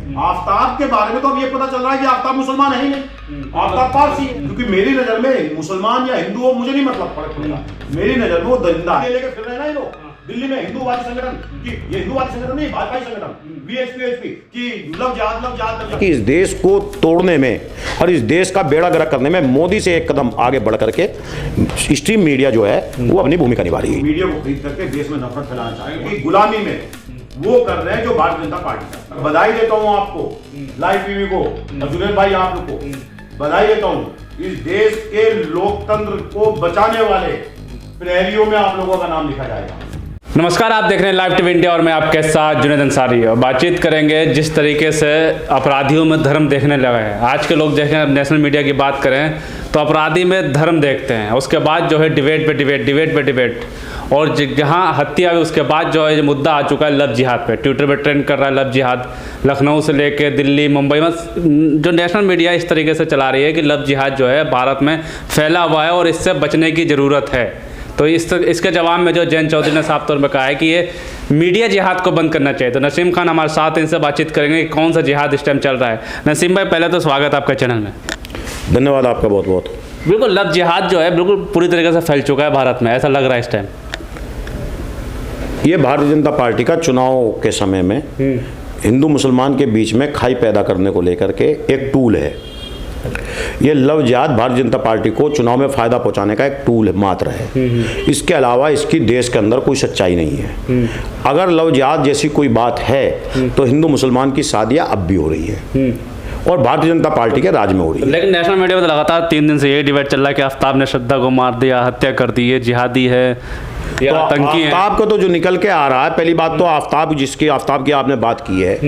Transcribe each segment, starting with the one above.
आफ्ताब के बारे में तो अब ये पता चल रहा है कि आफ्ताब मुसलमान है ही नहीं, आफ्ताब पारसी है। क्योंकि मेरी नजर में मुसलमान या हिंदू हो मुझे नहीं मतलब फर्क पड़ेगा, मेरी नजर में वो दरिंदा है। लेके फिर रहे ना ये लोग दिल्ली में हिंदूवादी संगठन कि ये हिंदूवादी संगठन नहीं, भाजपाई संगठन वीएचपी कि लव जिहाद। कि इस देश को तोड़ने में और इस देश का बेड़ा गर्क करने में मोदी से एक कदम आगे बढ़ करके स्ट्रीम मीडिया जो है वो अपनी भूमिका निभा रही है। मीडिया को खरीद करके देश में नफरत फैलाना चाहेंगे कि गुलामी में वो कर रहे हैं जो भारतीय जनता पार्टी का। बधाई देता हूं आपको, लाइव टीवी को और जुनेद भाई आप लोग को बधाई देता हूं। इस देश के लोकतंत्र को बचाने वाले प्रहरियों में आप लोगों का नाम लिखा जाएगा। नमस्कार, आप देख रहे हैं लाइव टीवी इंडिया और मैं आपके साथ जुनेद अंसारी और बातचीत करेंगे जिस तरीके से अपराधियों में धर्म देखने लगा है। आज के लोग देखें, नेशनल मीडिया की बात करें तो अपराधी में धर्म देखते हैं, उसके बाद जो है डिबेट पे डिबेट और जहाँ हत्या हुई उसके बाद जो है मुद्दा आ चुका है लव जिहाद पे। ट्विटर पे ट्रेंड कर रहा है लव जिहाद, लखनऊ से लेके दिल्ली मुंबई में जो नेशनल मीडिया इस तरीके से चला रही है कि लव जिहाद जो है भारत में फैला हुआ है और इससे बचने की ज़रूरत है। तो इसके जवाब में जो जयंत चौधरी ने साफ तौर पर कहा है कि ये मीडिया जिहाद को बंद करना चाहिए। तो नसीम खान हमारे साथ, इनसे बातचीत करेंगे कि कौन सा जिहाद इस टाइम चल रहा है। नसीम भाई, पहले तो स्वागत आपका चैनल में। धन्यवाद आपका बहुत बहुत। बिल्कुल, लव जिहाद जो है बिल्कुल पूरी तरीके से फैल चुका है भारत में, ऐसा लग रहा है इस टाइम। ये भारतीय जनता पार्टी का चुनाव के समय में हिंदू मुसलमान के बीच में खाई पैदा करने को लेकर के एक टूल है। ये लव जिहाद भारतीय जनता पार्टी को चुनाव में फायदा पहुंचाने का एक टूल मात्र है। इसके अलावा इसकी देश के अंदर कोई सच्चाई नहीं है। अगर लव जिहाद जैसी कोई बात है तो हिंदू मुसलमान की शादियां अब भी हो रही है और भारतीय जनता पार्टी के राज में हो रही है। लेकिन नेशनल मीडिया में तो लगातार 3 दिन से यही डिबेट चल रहा है कि आफ्ताब ने श्रद्धा को मार दिया, हत्या कर दी, ये जिहादी है, ये आतंकी है। आफ्ताब को तो जो निकल के आ रहा है, पहली बात तो आफ्ताब की आपने बात की है,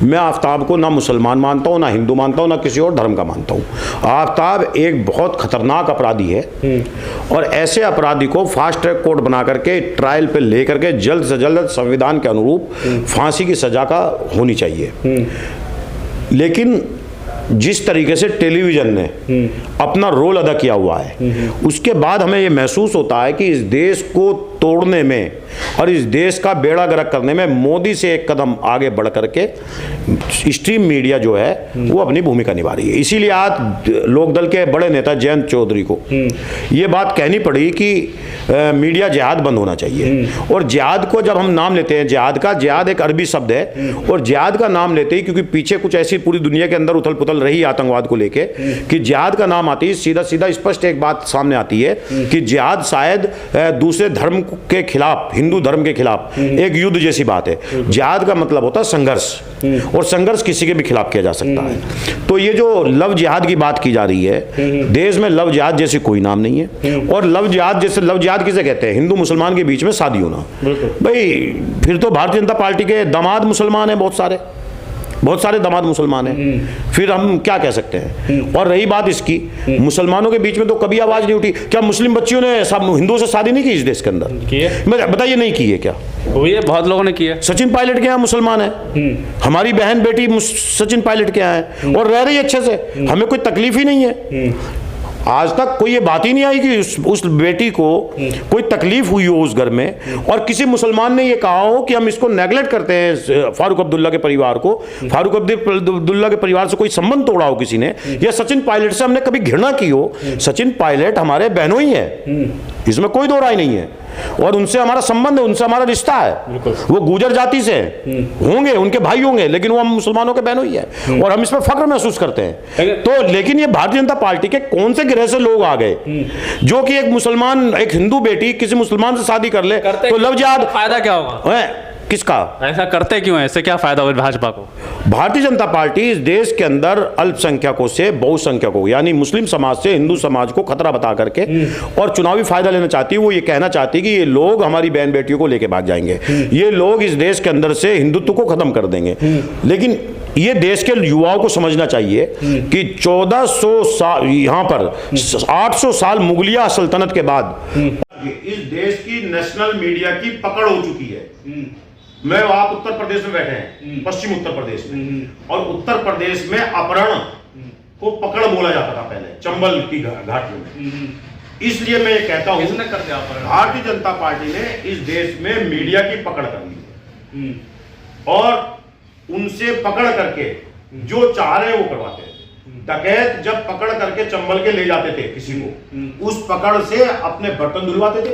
मैं आफ्ताब को ना मुसलमान मानता हूँ, ना हिंदू मानता हूँ, ना किसी और धर्म का मानता हूँ। आफ्ताब एक बहुत खतरनाक अपराधी है और ऐसे अपराधी को फास्ट ट्रैक कोर्ट बना करके ट्रायल पे ले करके जल्द से जल्द संविधान के अनुरूप फांसी की सजा का होनी चाहिए। लेकिन जिस तरीके से टेलीविज़न ने अपना रोल अदा किया हुआ है, उसके बाद हमें ये महसूस होता है कि इस देश को तोड़ने में और इस देश का बेड़ा गर्क करने में मोदी से एक कदम आगे बढ़ करके स्ट्रीम मीडिया जो है वो अपनी भूमिका निभा रही है। इसीलिए आज लोकदल के बड़े नेता जयंत चौधरी को ये बात कहनी पड़ी कि मीडिया जिहाद बंद होना चाहिए। और जिहाद को जब हम नाम लेते हैं, जिहाद एक अरबी शब्द है और जिहाद का नाम लेते ही क्योंकि पीछे कुछ ऐसी पूरी दुनिया के अंदर उथल पुथल रही आतंकवाद को लेके कि जिहाद का नाम आती है सीधा सीधा स्पष्ट एक बात सामने आती है कि जिहाद शायद दूसरे धर्म के खिलाफ, हिंदू धर्म के खिलाफ एक युद्ध जैसी बात है। जिहाद का मतलब होता है संघर्ष और संघर्ष किसी के भी खिलाफ किया जा सकता है। तो ये जो लव जिहाद की बात की जा रही है, देश में लव जिहाद जैसी कोई नाम नहीं है। और लव जिहाद किसे कहते हैं? हिंदू मुसलमान के बीच में शादी होना। भाई फिर तो भारतीय जनता पार्टी के दामाद मुसलमान हैं, बहुत सारे दामाद मुसलमान हैं, फिर हम क्या कह सकते हैं? और रही बात इसकी, मुसलमानों के बीच में तो कभी आवाज नहीं उठी। क्या मुस्लिम बच्चियों ने सब हिंदुओं से शादी नहीं की इस देश के अंदर? बताइए, नहीं की है क्या? ये बहुत लोगों ने किया। सचिन पायलट के यहाँ मुसलमान है, हमारी बहन बेटी सचिन पायलट के यहाँ है और रह रही अच्छे से, हमें कोई तकलीफ ही नहीं है। आज तक कोई ये बात ही नहीं आई कि उस बेटी को कोई तकलीफ हुई हो उस घर में और किसी मुसलमान ने ये कहा हो कि हम इसको नेगलेक्ट करते हैं फारूक अब्दुल्ला के परिवार को, फारूक अब्दुल्ला के परिवार से कोई संबंध तोड़ा हो किसी ने, या सचिन पायलट से हमने कभी घृणा की हो। सचिन पायलट हमारे बहनों ही है, इसमें कोई दो राय नहीं है और उनसे हमारा संबंध है, उनसे हमारा रिश्ता है। वो गुजर जाति से होंगे, उनके भाई होंगे, लेकिन वो हम मुसलमानों के बहनों ही है और हम इस पर फख्र महसूस करते हैं। तो लेकिन ये भारतीय जनता पार्टी के कौन से गिरह से लोग आ गए जो कि एक हिंदू बेटी किसी मुसलमान से शादी कर ले तो लव जिहाद, फायदा क्या होगा? किसका? ऐसा करते क्यों है? इससे क्या फायदा होगा भाजपा को? भारतीय जनता पार्टी इस देश के अंदर अल्पसंख्यकों से बहुसंख्यकों यानी मुस्लिम समाज से हिंदू समाज को खतरा बता करके और चुनावी फायदा लेना चाहती है। वो ये कहना चाहती है कि ये लोग हमारी बहन बेटियों को लेके भाग जाएंगे, ये लोग इस देश के अंदर से हिंदुत्व को खत्म कर देंगे। लेकिन ये देश के युवाओं को समझना चाहिए कि 1400 साल यहाँ पर 800 साल मुगलिया सल्तनत के बाद इस देश की नेशनल मीडिया की पकड़ हो चुकी है। मैं आप उत्तर प्रदेश में बैठे हैं, पश्चिम उत्तर प्रदेश में, और उत्तर प्रदेश में अपहरण को पकड़ बोला जाता था पहले चंबल की घाटियों में। इसलिए मैं ये कहता हूं भारतीय जनता पार्टी ने इस देश में मीडिया की पकड़ कर ली है और उनसे पकड़ करके जो चाह रहे हैं वो करवाते थे। डकैत जब पकड़ करके चंबल के ले जाते थे किसी को, उस पकड़ से अपने बर्तन धुलवाते थे,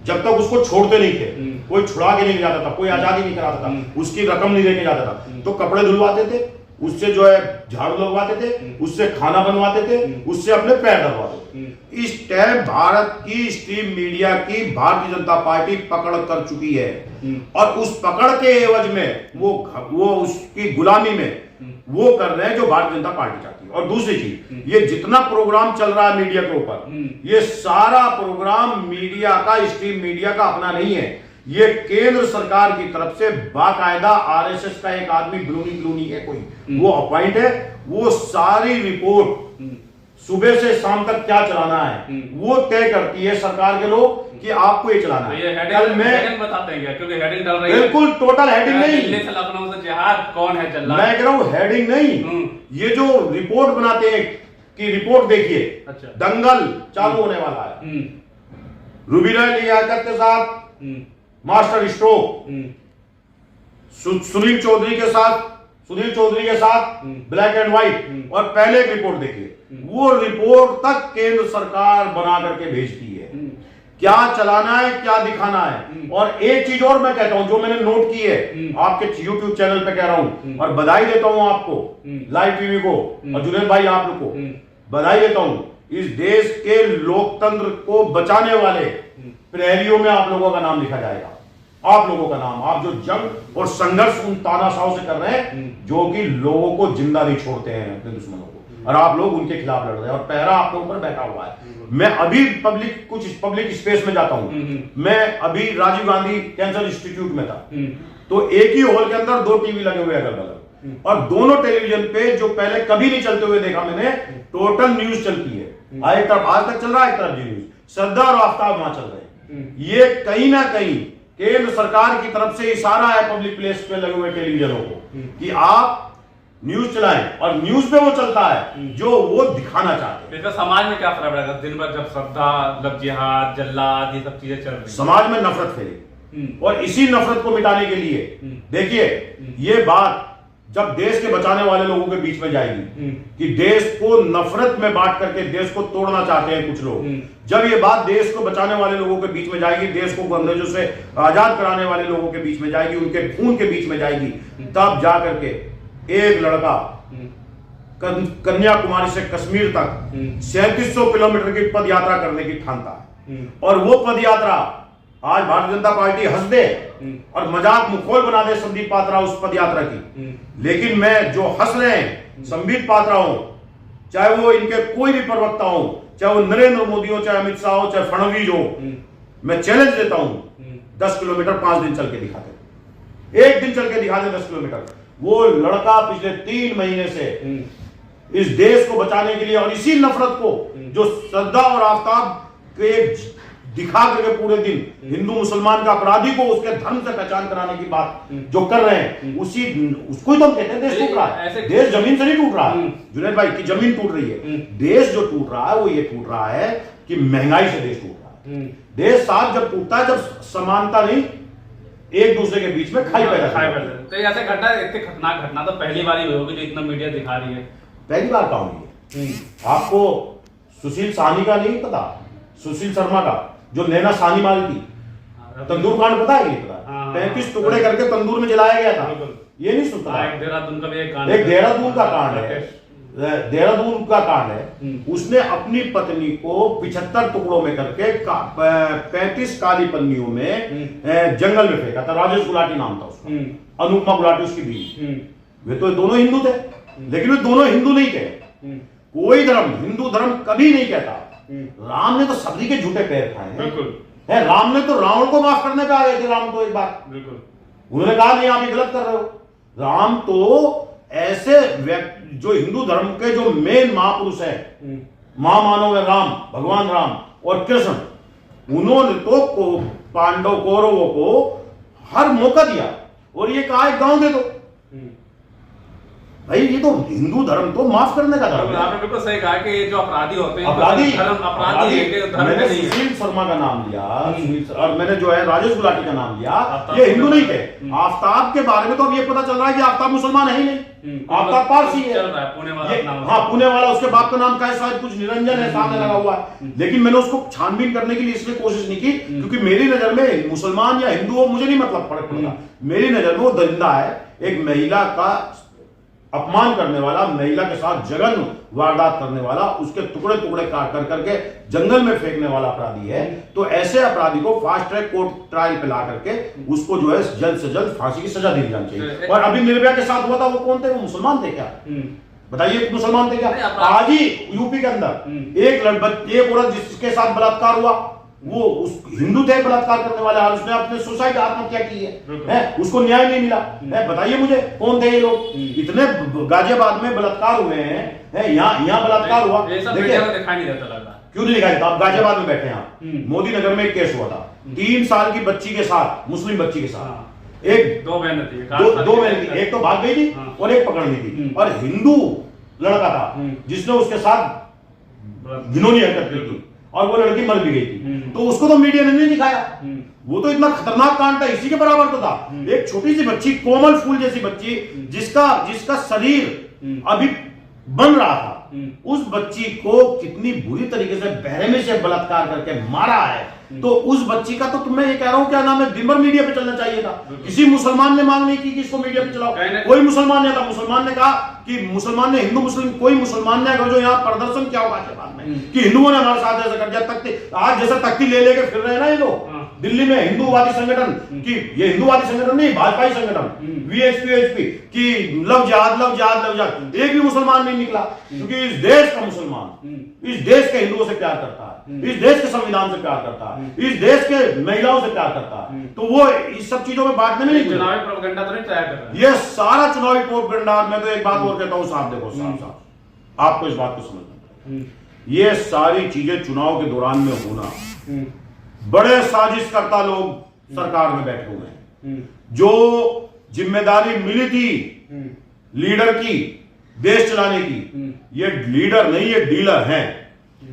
जब तक उसको छोड़ते नहीं थे। कोई छुड़ा के नहीं जाता था, कोई आजादी नहीं कराता था, उसकी रकम नहीं देके जाता था, तो कपड़े धुलवाते थे, उससे जो है झाड़ू लगवाते थे, उससे खाना बनवाते थे, उससे अपने पैर दबवाते थे। इस टाइम भारत की स्ट्रीम मीडिया की भारतीय जनता पार्टी पकड़ कर चुकी है, और उस पकड़ के एवज में वो उसकी गुलामी में वो कर रहे हैं जो भारतीय जनता पार्टी चाहती है। और दूसरी चीज, ये जितना प्रोग्राम चल रहा है मीडिया के ऊपर, ये सारा प्रोग्राम मीडिया का, स्ट्रीम मीडिया का अपना नहीं है, ये केंद्र सरकार की तरफ से बाकायदा आरएसएस का एक आदमी ब्लूनी है कोई, वो अपॉइंट है, वो सारी रिपोर्ट सुबह से शाम तक क्या चलाना है वो तय करती है सरकार के लोग कि आपको ये चलाना है। कल मैं बताते हैं क्या, क्योंकि हेडिंग डाल रही है, बिल्कुल टोटल हेडिंग नहीं, दिल्ली से लखनऊ से जिहाद कौन है चल रहा, मैं कह रहा हूं हेडिंग नहीं, ये जो रिपोर्ट बनाते हैं कि रिपोर्ट देखिए, अच्छा, दंगल चालू होने वाला है, रुबीना लियाकत के साथ मास्टर स्ट्रोक, सुनील चौधरी के साथ ब्लैक एंड व्हाइट, और पहले एक रिपोर्ट देखिए, वो रिपोर्ट तक केंद्र सरकार बना करके भेजती है, क्या चलाना है क्या दिखाना है। और एक चीज और मैं कहता हूं जो मैंने नोट की है, आपके यूट्यूब चैनल पे कह रहा हूं, और बधाई देता हूं आपको, लाइव टीवी को और जुनेद भाई आप लोग को बधाई देता हूं, इस देश के लोकतंत्र को बचाने वाले प्रहरियों में आप लोगों का नाम लिखा जाएगा, आप लोगों का नाम, आप जो जंग और संघर्ष उन तानाशाहों से कर रहे हैं जो कि लोगों को जिंदा नहीं छोड़ते हैं अपने दुश्मनों को, और आप लोग उनके खिलाफ लड़ रहे हैं, और पहरा आपके ऊपर बैठा हुआ है। मैं अभी कुछ पब्लिक स्पेस में जाता हूं, मैं अभी राजीव गांधी कैंसर इंस्टीट्यूट में था, तो एक ही हॉल के अंदर 2 टीवी लगे हुए अगल बगल, और दोनों टेलीविजन पे जो पहले कभी नहीं चलते हुए देखा मैंने, टोटल न्यूज चलती है, एक तरफ आज तक चल रहा है, एक तरफ जी न्यूज, श्रद्धा और आफ्ताब वहां चल रहे हैं। ये कहीं ना कहीं केंद्र सरकार की तरफ से इशारा है पब्लिक प्लेस पे लगे हुए टेलीविजनों को कि आप न्यूज चलाएं, और न्यूज पे वो चलता है जो वो दिखाना चाहते हैं। इसका समाज में क्या फर्क पड़ेगा दिन भर जब श्रद्धा, मतलब जिहाद, जल्लाद, ये सब चीजें चल रही, समाज में नफरत फैली, और इसी नफरत को मिटाने के लिए देखिए, ये बात जब देश के बचाने वाले लोगों के बीच में जाएगी कि देश को नफरत में बांट करके देश को तोड़ना चाहते हैं कुछ लोग, जब ये बात देश को बचाने वाले लोगों के बीच में जाएगी, देश को अंग्रेजों से आजाद कराने वाले लोगों के बीच में जाएगी, उनके खून के बीच में जाएगी, तब जाकर के एक लड़का कन्याकुमारी से कश्मीर तक 3700 किलोमीटर की पद यात्रा करने की ठानता है, और वो पद यात्रा आज भारतीय जनता पार्टी हंस दे और मजाक मुखौल बना दे संदीप पात्रा उस पद यात्रा की, लेकिन मैं जो हंस रहे हैं संदीप पात्रा हो, चाहे वो इनके कोई भी प्रवक्ता हो, चाहे वो नरेंद्र मोदी हो, चाहे अमित शाह हो, चाहे फडणवीस हो, मैं चैलेंज देता हूं 10 किलोमीटर 5 दिन चल के दिखाते, एक दिन चल के दिखा दे 10 किलोमीटर। वो लड़का पिछले 3 महीने से इस देश को बचाने के लिए, और इसी नफरत को जो श्रद्धा और आफ्ताब के दिखा करके पूरे दिन हिंदू मुसलमान का अपराधी को उसके धर्म से पहचान कराने की बात जो कर रहे हैं, उसको ही तो हम कहते हैं देश टूट रहा है। देश जमीन से नहीं टूट रहा है जुनेद भाई की जमीन टूट रही है, देश जो टूट रहा है वो ये टूट रहा है कि महंगाई से देश टूट रहा है। देश साथ जब टूटता है जब समानता नहीं, एक दूसरे के बीच में खाई पैदा तो ऐसे घटना, इतनी खतरनाक घटना तो पहली बार ही होगी जो इतना मीडिया दिखा रही है, पहली बार का हुई है। आपको सुशील साहनी का नहीं पता, सुशील शर्मा का जो नैना सानी मारी थी, तंदूर कांड पता है? 35 टुकड़े करके तंदूर में जलाया गया था, ये नहीं सुनता। एक देहरादून का भी एक कांड, एक देहरादून का कांड है, देहरादून का कांड है। उसने अपनी पत्नी को 75 टुकड़ों में करके 35 काली पन्नियों में जंगल में फेंका था। राजेश गुलाटी नाम था उसका, अनुपमा गुलाटी उसकी बीवी। वे तो दोनों हिंदू थे, लेकिन वे दोनों हिंदू नहीं थे। कोई धर्म, हिंदू धर्म कभी नहीं कहता। राम ने तो सभी के झूठे पैर खाए हैं। बिल्कुल, राम ने तो रावण को माफ करने पे आ गए थे। राम तो एक बार बिल्कुल उन्होंने कहा नहीं आप ये गलत कर रहे हो। राम तो ऐसे व्यक्ति जो हिंदू धर्म के जो मेन महापुरुष है, महामानव है राम, भगवान राम और कृष्ण, उन्होंने तो पांडव कौरवों को हर मौका दिया और ये कहा एक गांव दे दो। भाई ये तो हिंदू धर्म तो माफ करने का धर्म है। आपने बिल्कुल सही कहा कि ये जो अपराधी होते हैं अपराधी अपराधी है कि धर्म मैंने नहीं है। सुशील शर्मा का नाम लिया, और मैंने जो है राजेश गुलाटी का नाम लिया, ये हिंदू नहीं थे। आफ्ताब के बारे में तो अब ये पता चल रहा है कि आफ्ताब मुसलमान है ही नहीं, आफ्ताब पारसी है। चल रहा है पुणे वाला नाम। हाँ, पुणे वाला, उसके बाप का नाम क्या है, शायद कुछ निरंजन है, सामने लगा हुआ है। लेकिन मैंने उसको छानबीन करने के लिए इसलिए कोशिश नहीं की क्योंकि मेरी नजर में मुसलमान या हिंदू हो मुझे नहीं मतलब फर्क पड़ता। मेरी नजर में वो दरिंदा है, एक महिला का अपमान करने वाला, महिला के साथ जघन्य वारदात करने वाला, उसके टुकड़े टुकड़े काट कर करके जंगल में फेंकने वाला अपराधी है। तो ऐसे अपराधी को फास्ट ट्रैक कोर्ट ट्रायल पे ला करके उसको जो है जल्द से जल्द फांसी की सजा दी जानी चाहिए। और अभी निर्भया के साथ हुआ था, वो कौन थे? वो मुसलमान थे क्या? बताइए, मुसलमान थे क्या? आज ही यूपी के अंदर एक औरत जिसके साथ बलात्कार हुआ, वो उस हिंदू थे बलात्कार करने वाले, और उसने अपने सुसाइड आत्महत्या की है, उसको न्याय नहीं मिला है। बताइए मुझे कौन थे ये लोग? इतने गाजियाबाद में बलात्कार हुए हैं, यहाँ बलात्कार हुआ, देखिए दिखाई नहीं देता लगा। क्यों नहीं दिखाई देता? आप गाजियाबाद में बैठे हैं, मोदी नगर में एक केस हुआ था 3 साल की बच्ची के साथ, मुस्लिम बच्ची के साथ, एक दो बहन थी, दो बहन थी, एक तो भाग गई थी और एक पकड़ ली थी, और हिंदू लड़का था जिसने उसके साथ घिनौनी हरकत की थी, और वो लड़की मर भी गई थी। तो उसको तो मीडिया ने नहीं दिखाया। वो तो इतना खतरनाक कांड था, इसी के बराबर तो था। एक छोटी सी बच्ची, कोमल फूल जैसी बच्ची, जिसका शरीर अभी बन रहा था, उस बच्ची को कितनी बुरी तरीके से बहरमे से बलात्कार करके मारा है। तो उस बच्ची का तो मैं ये कह रहा हूं, क्या नाम है, दिन भर मीडिया पे चलना चाहिए था। किसी मुसलमान ने मांग नहीं की कि इसको मीडिया पे चलाओ, कोई मुसलमान नहीं था। मुसलमान ने कहा कि मुसलमान ने, हिंदू मुस्लिम कोई मुसलमान ने अगर जो यहाँ प्रदर्शन किया होगा कि हिंदुओं ने हमारे साथ ऐसा कर दिया, तख्ती आज जैसा तख्ती ले लेके फिर रहे हैं ना ये लोग दिल्ली में, हिंदूवादी संगठन की, ये हिंदूवादी संगठन नहीं, भाजपाई संगठन वीएचपी कि लव जिहाद लव जिहाद लव जिहाद, एक भी मुसलमान नहीं निकला, क्योंकि इस देश का मुसलमान इस देश के हिंदुओं से प्यार करता है, इस देश के संविधान से प्यार करता है, इस देश के महिलाओं से प्यार करता है। तो वो इस सब चीजों में बांटने में नहीं, चुनावी प्रोपेगेंडा तो नहीं तैयार कर रहा है ये सारा चुनावी प्रोपेगेंडा। मैं तो एक बात और कहता हूं, साहब देखो, साहब आपको इस बात को समझना पड़ेगा, ये सारी चीजें चुनाव के दौरान में होना, बड़े साजिशकर्ता लोग सरकार में बैठे हुए हैं, जो जिम्मेदारी मिली थी लीडर की देश चलाने की, ये लीडर नहीं, ये डीलर हैं।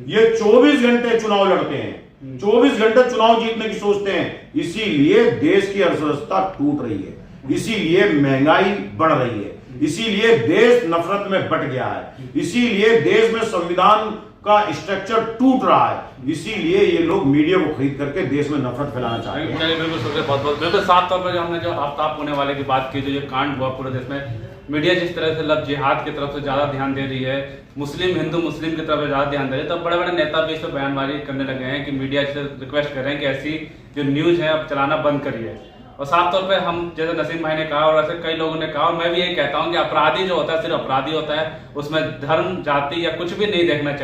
ये 24 घंटे चुनाव लड़ते हैं, 24 घंटे चुनाव जीतने की सोचते हैं। इसीलिए देश की अर्थव्यवस्था टूट रही है, इसीलिए महंगाई बढ़ रही है, इसीलिए देश नफरत में बट गया है, इसीलिए देश में संविधान का स्ट्रक्चर टूट रहा है, इसीलिए ये लोग मीडिया को खरीद करके देश में नफरत फैलाना चाहते हैं। बिल्कुल साफ तौर पर जो हमने जो आफ्ताब पुणे वाले की बात की, जो ये कांड हुआ पूरे देश में, मीडिया जिस तरह से लव जिहाद की तरफ से ज्यादा ध्यान दे रही है, मुस्लिम हिंदू मुस्लिम की तरफ ज्यादा ध्यान दे रही है, तो बड़े बड़े नेता भी इस पर बयानबाजी करने लगे हैं कि मीडिया से रिक्वेस्ट कर रहे हैं कि ऐसी जो न्यूज है अब चलाना बंद करिए। और साफ तौर पे हम, जैसे नसीम भाई ने कहा और ऐसे कई लोगों ने कहा, और मैं भी यही कहता हूँ कि अपराधी जो होता है सिर्फ अपराधी होता है, उसमें धर्म जाति या कुछ भी नहीं देखना चाहिए।